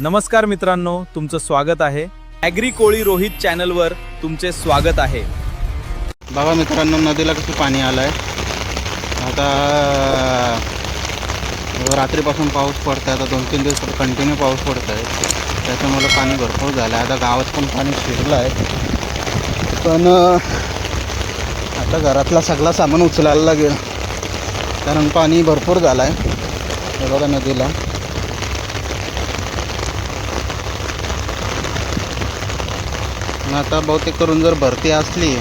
नमस्कार मित्रांनो, तुमचं स्वागत आहे ॲग्री कोळी रोहित चॅनलवर तुमचे स्वागत आहे। बघा मित्रांनो, नदीला किती पाणी आलं आहे। आता रात्रीपासून पाऊस पडत आहे। आता 2-3 दिवस कंटिन्यू पाऊस पडत आहे, त्याच्यामुळे पाणी भरपूर झालं आहे। आता गावात पण पाणी शिरलं आहे, पण आता घरातला सगळा सामान उचलायला लागेल, कारण पाणी भरपूर झालं आहे। हे बघा नदीला आता बहुतेक करून जर भरती असली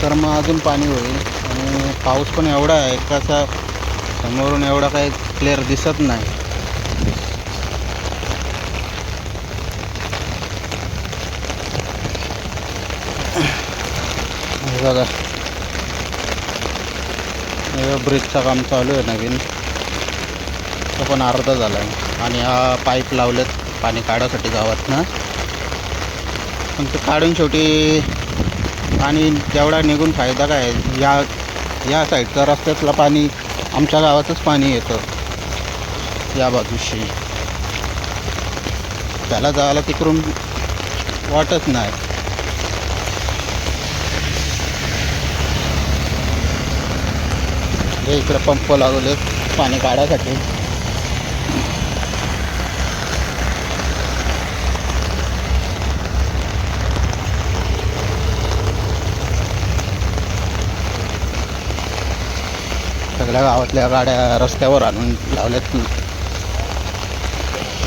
तर मग अजून पाणी होईल। आणि पाऊस पण एवढा आहे, कसा समोरून एवढा काही क्लिअर दिसत नाही। बघा, ब्रिजचं काम चालू आहे नवीन, तो पण अर्धा झाला आहे। आणि हा पाईप लावलेत पाणी काढायसाठी गावातनं, पण ते काढून शेवटी पाणी जेवढा निघून फायदा काय। या साईडचा रस्त्यातलं पाणी आमच्या गावातच पाणी येतं, या बाजूशी त्याला जायला तिकडून वाटत नाही। हे इकडे पंप लागवले पाणी काढायसाठी। सगळ्या गावातल्या गाड्या रस्त्यावर आणून लावल्यात,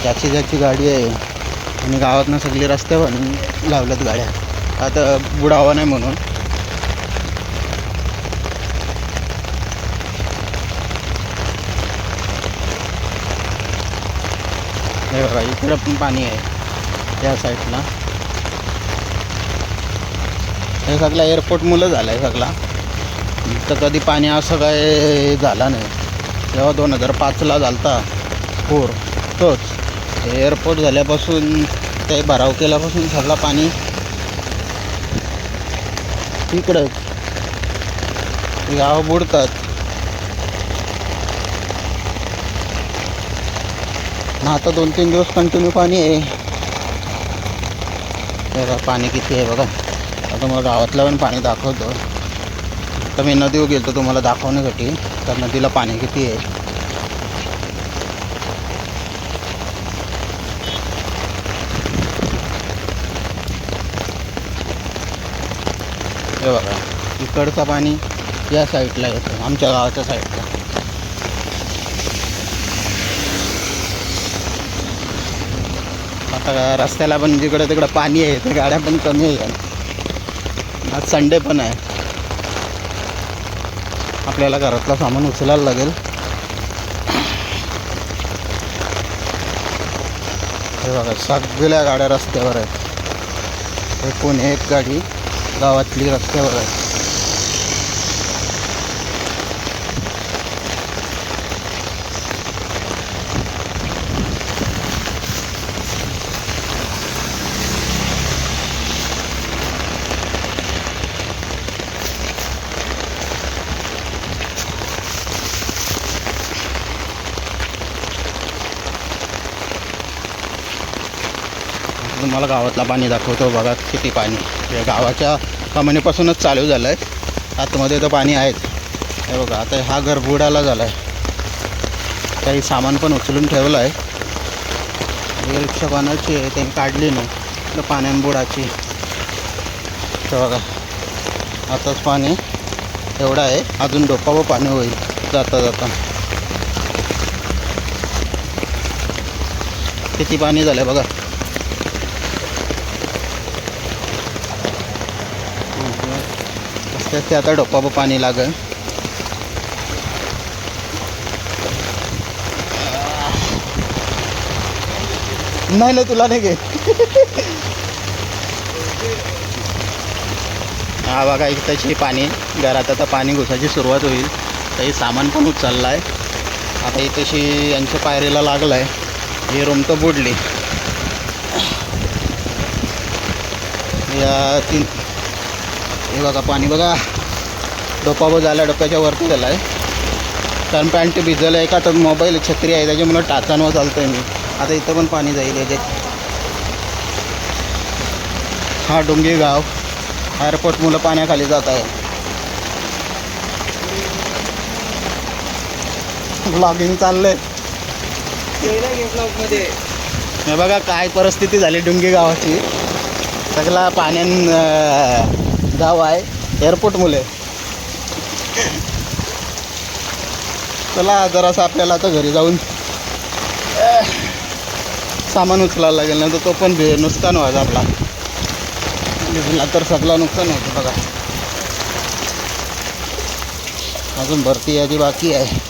ज्याची गाडी आहे, आणि गावातनं सगळी रस्त्यावर आणून लावल्यात गाड्या, आता बुडावा नाही म्हणून। हे बघा, इकडं पण पाणी आहे त्या साईडला। हे सगळं एअरपोर्ट मुलं झालं आहे सगळा, तर कधी पाणी असं काय झाला नाही। जेव्हा 2005ला झालता पूर, तोच एअरपोर्ट झाल्यापासून ते भराव केल्यापासून सगळं पाणी इकडंच, गाव बुडतात ना। आता 2-3 दिवस कंटिन्यू पाणी आहे। बघा पाणी किती आहे बघा। आता मला गावातलं पण पाणी दाखवतो। तर मी नदीवर गेलो तुम्हाला दाखवण्यासाठी, तर नदीला पाणी किती आहे। हे बघा, इकडचं पाणी या साईडला येतं, आमच्या गावाच्या साईडला। आता रस्त्याला पण जिकडं तिकडं पाणी आहे, तर गाड्या पण कमी आहे। आज संडे पण आहे, आपल्याला घरातला सामान उचलायला लागेल। हे बघा, सगळ्या गाड्या रस्त्यावर आहेत, एकूण एक गाडी गावातली रस्त्यावर आहे। तुम्हाला गावातला पाणी दाखवतो, बघा किती पाणी। या गावाच्या कमानीपासूनच चालू झालं आहे, आतमध्ये तर पाणी आहेच। हे बघा, आता हा घर बुडाला झाला आहे, काही सामान पण उचलून ठेवलं आहे। रिक्षा पाण्याची आहे, त्यांनी काढली नाही तर पाण्याने बुडाची। तर बघा, आताच पाणी एवढं आहे, अजून डोकावं पाणी होईल जाता जाता। किती पाणी झालं बघा। ते आता डोकावं पाणी लागेल। नाही ना, तुला नाही घे। हा बघा, इथंची पाणी घरात आता पाणी घुसायची सुरुवात होईल। काही सामान पण उचललं आहे। आता इथेशी यांच्या पायरीला लागलं आहे, ही रूम तर बुडली। या तीन हे बघा पाणी बघा, डोपाबो झाला, डोक्याच्या वरती झाला आहे। कारण पॅन्ट भिजलं आहे का, तर मोबाईल छत्री आहे त्याच्यामुळे टाचांवर चालतं आहे मी। आता इथं पण पाणी जाईल याच्यात. हा डोंगे गाव एअरपोर्ट मुलं पाण्याखाली जात आहे. ब्लॉगिंग चाललंय. हे बघा काय परिस्थिती झाली डोंगे गावाची. सगळा पाण्यान गाव आहे एअरपोर्ट मुले. चला जरासं आपल्याला आता घरी जाऊन सामान उचलायला लागेल, नाही तर तो पण नुकसान व्हायचा आपला. भिजला तर सगळं नुकसान होतं. बघा अजून भरती याची बाकी आहे.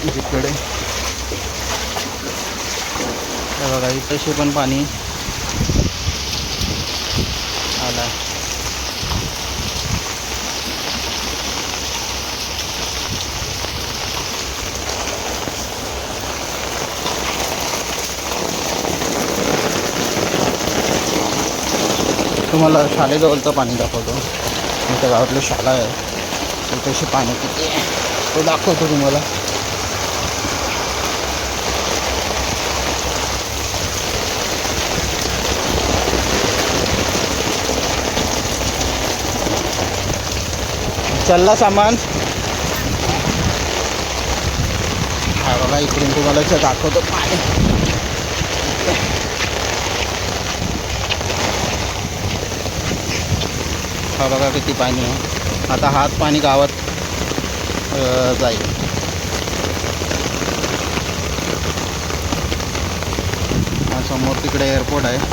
इकडे बघा इथंशी पण पाणी आला. तुम्हाला शाळेजवळचं पाणी दाखवतो. इथं गावातली शाळा आहे, इथेशी पाणी किती आहे तो दाखवतो तुम्हाला. चल्ला सामान. हा बघा इकडून तुम्हाला दाखवतो पाणी. हा बघा किती पाणी आहे. आता हात पाणी गावात जाईल. हा समोर तिकडे एअरपोर्ट आहे.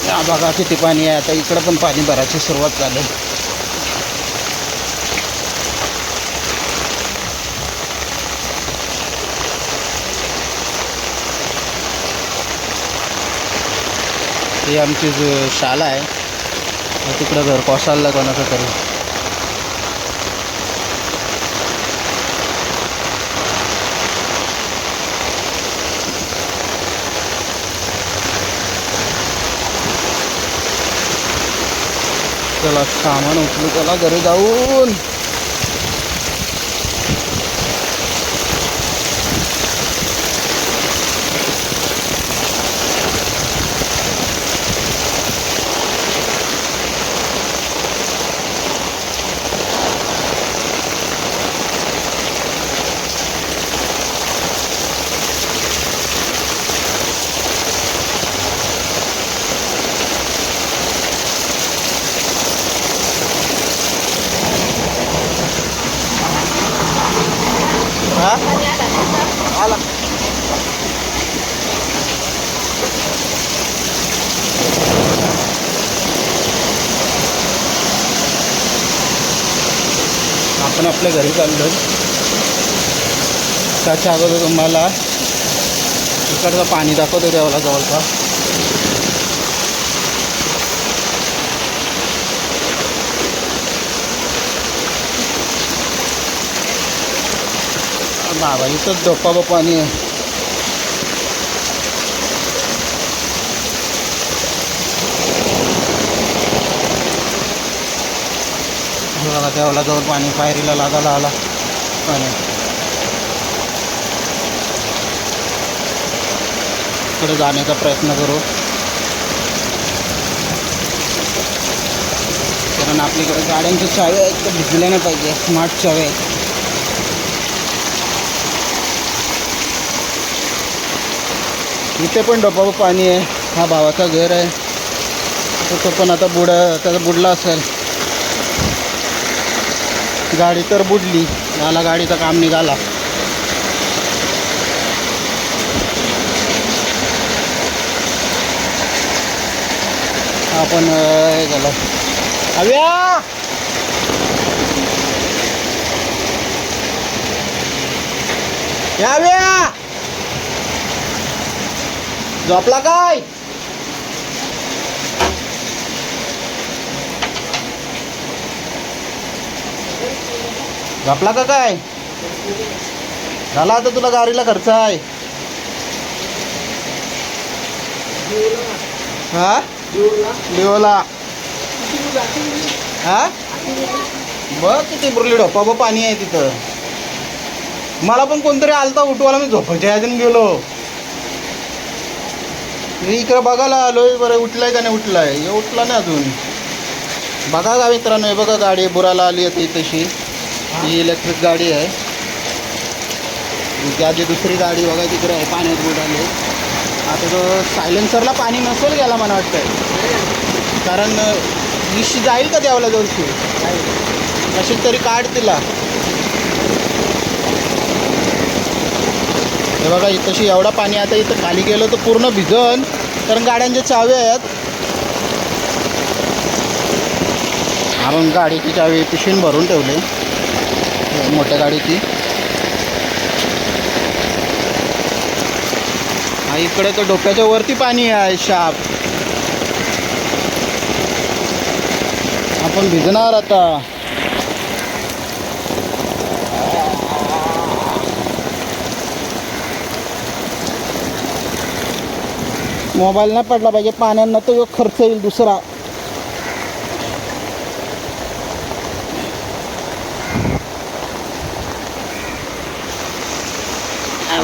हा बघा किती पाणी आहे. आता इकडं पण पाणी भरायची सुरुवात झाली. ही आमची शाळा आहे. तिकडं घर कोसळलं कोणाचं तरी. चला सामान उचलू त्याला घरी जाऊन. हा आला. आपण आपल्या घरी चाललो. त्याच्या अगोदर तुम्हाला इकडचं पाणी दाखवतो देवाला जवळचा. बाबा इथंच डोपाबा पाणी आहे. बघा देवाला जवळ पाणी, पायरीला लागायला आला पाणी. पुढे जाण्याचा प्रयत्न करू, कारण आपल्याकडे गाड्यांच्या चाव्या आहेत तर भिजल्या नाही पाहिजे. स्मार्ट चाव्या आहेत. इथे पण डोपाबा पाणी आहे. हा भावाचा घर आहे. तो पण आता त्याचा बुडला असेल. गाडी तर बुडली. मला गाडीचं काम निघाला. आपण हे झालं अव्या याव्या झोपला काय? झोपला का काय? झाला आता तुला गाडीला खर्च आहे. हा लिओला हा बघ किती बुरली ढोपा बघ पाणी आहे तिथं. मला पण कोणतरी आलता उठवायला, मी झोपायच्या यादीन गेलो. मी इकडं बघायला आलोय बरं उठलाय का नाही. उठलाय हे उठला नाही अजून. बघा का मित्रांनो, हे बघा गाडी बुराला आली होती तशी. ही इलेक्ट्रिक गाडी आहे. त्याची दुसरी गाडी बघा तिकडे आहे, पाण्यात बुडाली. आता तो सायलेन्सरला पाणी नसेल गेला मला वाटतं, कारण निशी जाईल का द्यावला जवळशी कशी तरी काढ तिला. हे बघा तशी एवढा पाणी. आता इथं खाली गेलो तर पूर्ण भिजन, कारण गाड्यांच्या चाव्या आहेत. आपण गाडीची चावी पिशवीन भरून ठेवली मोठ्या गाडीची. हा इकडे तर डोक्याच्या वरती पाणी आहे शाप. आपण भिजणार आता. मोबाईल नाही पडला पाहिजे पाण्यानं, तर खर्च येईल दुसरा.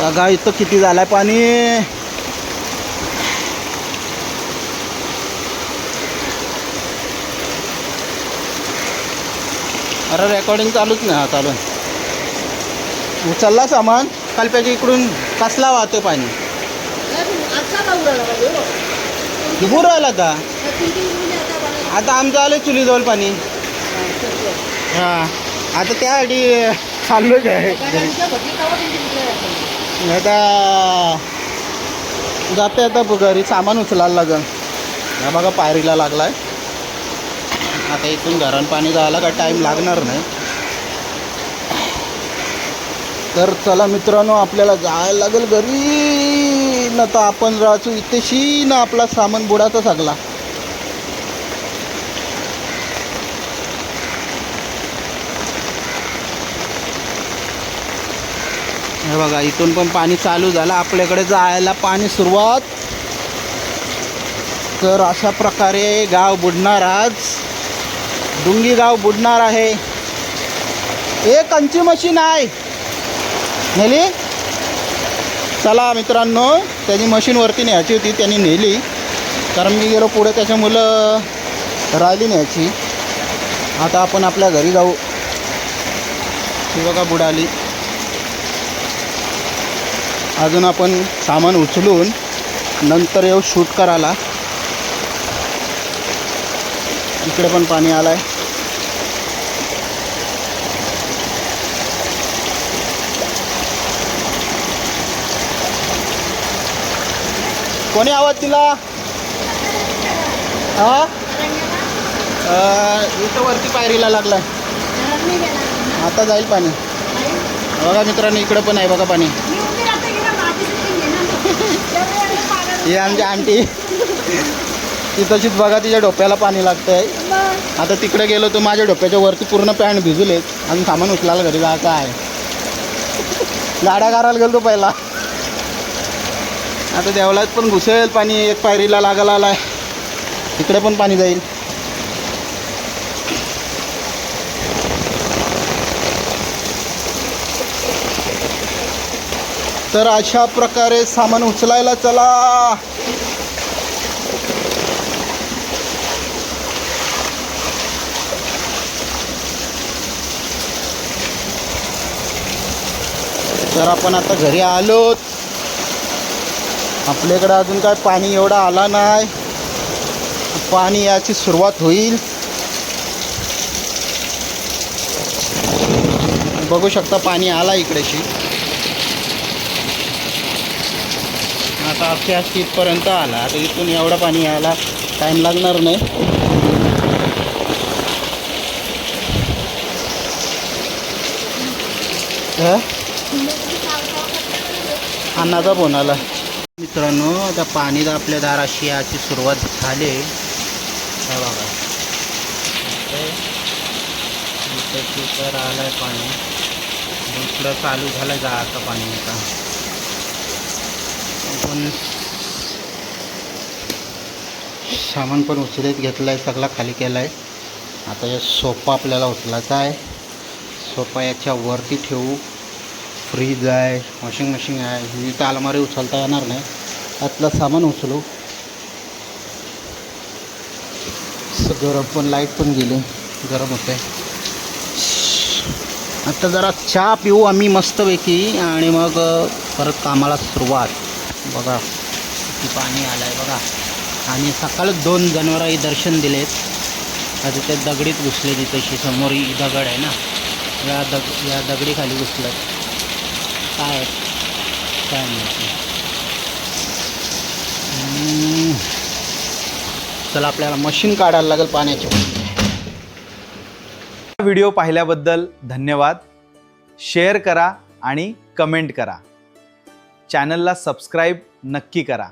बघा इथं किती झालाय पाणी. अरे रेकॉर्डिंग चालूच नाही. हा चालू उचलला सामान कालप्याच्या इकडून कसला वाहतोय पाणी. बुर राहिला का आता आमचं आलं चुलीजवळ पाणी. हां आता त्यासाठी चाललोच आहे. आता जाते आता घरी सामान उचलायला लागेल. हा बघा पायरीला लागलाय. आता इथून घरान पाणी जायला काय टाईम लागणार नाही. तर चला मित्रांनो, आपल्याला जायला लागेल घरी. न तर आपण राहतो इथेशी ना आपला सामान बुडाचा सगळा. हे बघा इथून पण पाणी चालू झालं. आपल्याकडे जायला पाणी सुरुवात. तर अशा प्रकारे गाव बुडणार. आज डुंगी गाव बुडणार आहे. एक कंची मशीन आहे नेली. चला मित्रांनो, त्याची मशीन वरती न्यायची होती, त्यांनी नेली. कारण मी गेलो पुढे, त्याच्या मुलं राहिली न्यायची. आता आपण आपल्या घरी जाऊ. ती बघा बुडाली. अजून आपण सामान उचलून नंतर येऊ शूट करायला. इकडे पण पाणी आलंय. कोणी आवाज दिला? हा इथं वरती पायरीला लागलाय. आता जाईल पाणी. बघा मित्रांनो, इकडे पण आहे बघा पाणी. ही आमची आंटी ती तशीच बघा, तिच्या डोक्याला पाणी लागतंय. आता तिकडे गेलो तर माझ्या डोक्याच्या वरती पूर्ण पॅन्ट भिजलेत आणि सामान उचलायला घरी जायचं आहे. गाड्या करायला गेलो पहिला. आता देवलात पण घुसेल पाणी. एक पायरीला लागायला आलाय. तिकडे पण पाणी जाईल. तर अशा प्रकारे सामान उचलायला चला. तर आपण आता घरी आलोत. आपल्याकडे अजून काय पाणी एवढा आला नाही. पाणी याची सुरुवात होईल. बघू शकता पाणी आला इकडेशी. आता अख्ख्या इथपर्यंत आला. आता इथून एवढा पाणी आला. टाईम लागणार नाही. अन्नाचा फोन आला. मित्रांनो, आता पाणी आपल्या दाराशी याची सुरुवात झाली. हे बघा, इथं आलंय पाणी. दुसरं चालू झालं जायचं पाणी. आता पण सामान पण उचलीत घेतलं आहे, सगळा खाली केला आहे. आता हे सोफा आपल्याला उचलायचा आहे. सोफा याच्या वरती ठेवू. फ्रीज आहे, वॉशिंग मशीन आहे. ही तर अलमारी उचलता येणार नाही. आतलं सामान उचलू. गरम पण, लाईट पण गेली, गरम होते. आता जरा चहा पिऊ आम्ही मस्तपैकी आणि मग परत कामाला सुरुवात. बघा किती पाणी आलं आहे बघा. आणि सकाळच 2 जनावरही दर्शन दिलेत. आता ते दगडीत घुसले. तिथेशी समोर ही दगड आहे ना, या दगडी खाली घुसलं. काय माहिती. चला आपल्याला मशीन काढायला लागेल पाण्याची. व्हिडिओ पाहिल्याबद्दल धन्यवाद. शेअर करा आणि कमेंट करा. चॅनलला सबस्क्राईब नक्की करा.